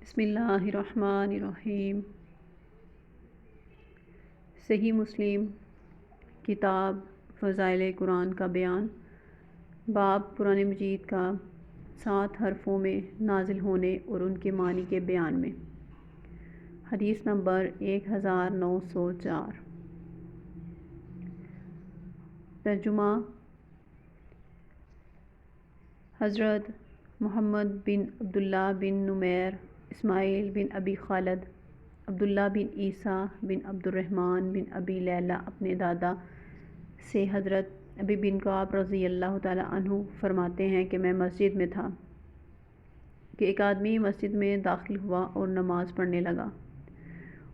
بسم اللہ الرحمن الرحیم۔ صحیح مسلم کتاب فضائل قرآن کا بیان، باب قرآن مجید کا 7 حرفوں میں نازل ہونے اور ان کے معنی کے بیان میں۔ حدیث نمبر 1904۔ ترجمہ حضرت محمد بن عبداللہ بن نمیر، اسماعیل بن ابی خالد، عبداللہ بن عیسیٰ بن عبد الرحمن بن ابی لیلہ اپنے دادا سے حضرت ابی بن کعب رضی اللہ تعالی عنہ فرماتے ہیں کہ میں مسجد میں تھا کہ ایک آدمی مسجد میں داخل ہوا اور نماز پڑھنے لگا،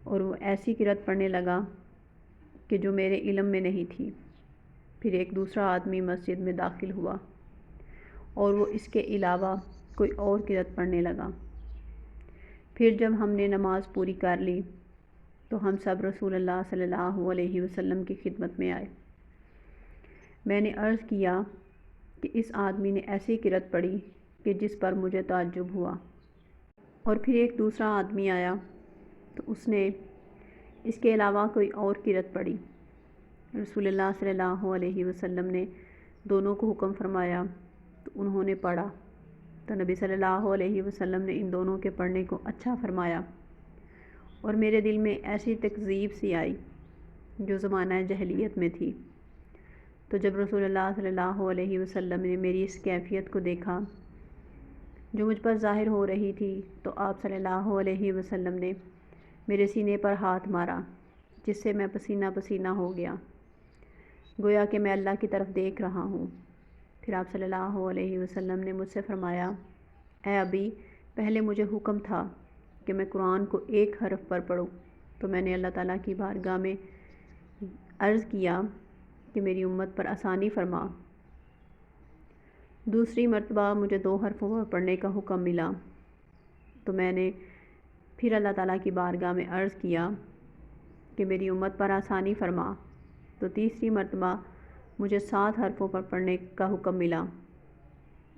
اور وہ ایسی قرأت پڑھنے لگا کہ جو میرے علم میں نہیں تھی۔ پھر ایک دوسرا آدمی مسجد میں داخل ہوا اور وہ اس کے علاوہ کوئی اور قرأت پڑھنے لگا۔ پھر جب ہم نے نماز پوری کر لی تو ہم سب رسول اللہ صلی اللہ علیہ وسلم کی خدمت میں آئے۔ میں نے عرض کیا کہ اس آدمی نے ایسی قرأت پڑھی کہ جس پر مجھے تعجب ہوا۔ اور پھر ایک دوسرا آدمی آیا تو اس نے اس کے علاوہ کوئی اور قرأت پڑھی۔ رسول اللہ صلی اللہ علیہ وسلم نے دونوں کو حکم فرمایا تو انہوں نے پڑھا، تو نبی صلی اللہ علیہ وسلم نے ان دونوں کے پڑھنے کو اچھا فرمایا، اور میرے دل میں ایسی تکذیب سی آئی جو زمانہ جاہلیت میں تھی۔ تو جب رسول اللہ صلی اللہ علیہ وسلم نے میری اس کیفیت کو دیکھا جو مجھ پر ظاہر ہو رہی تھی، تو آپ صلی اللہ علیہ وسلم نے میرے سینے پر ہاتھ مارا، جس سے میں پسینہ پسینہ ہو گیا، گویا کہ میں اللہ کی طرف دیکھ رہا ہوں۔ پھر آپ صلی اللہ علیہ وسلم نے مجھ سے فرمایا، اے ابی، پہلے مجھے حکم تھا کہ میں قرآن کو ایک حرف پر پڑھوں، تو میں نے اللہ تعالیٰ کی بارگاہ میں عرض کیا کہ میری امت پر آسانی فرما۔ دوسری مرتبہ مجھے 2 حرفوں پر پڑھنے کا حکم ملا، تو میں نے پھر اللہ تعالیٰ کی بارگاہ میں عرض کیا کہ میری امت پر آسانی فرما۔ تو تیسری مرتبہ مجھے 7 حرفوں پر پڑھنے کا حکم ملا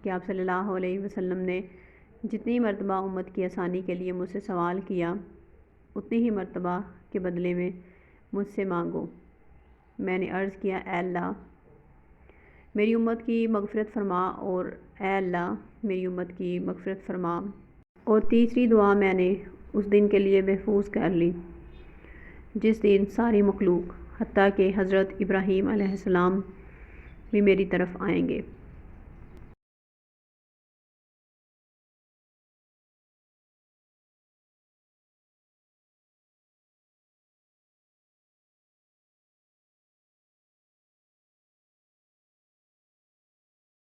کہ آپ صلی اللہ علیہ وسلم نے جتنی مرتبہ امت کی آسانی کے لیے مجھ سے سوال کیا، اتنی ہی مرتبہ کے بدلے میں مجھ سے مانگو۔ میں نے عرض کیا، اے اللہ، میری امت کی مغفرت فرما، اور اے اللہ، میری امت کی مغفرت فرما۔ اور تیسری دعا میں نے اس دن کے لیے محفوظ کر لی جس دن ساری مخلوق، حتیٰ کہ حضرت ابراہیم علیہ السلام بھی میری طرف آئیں گے۔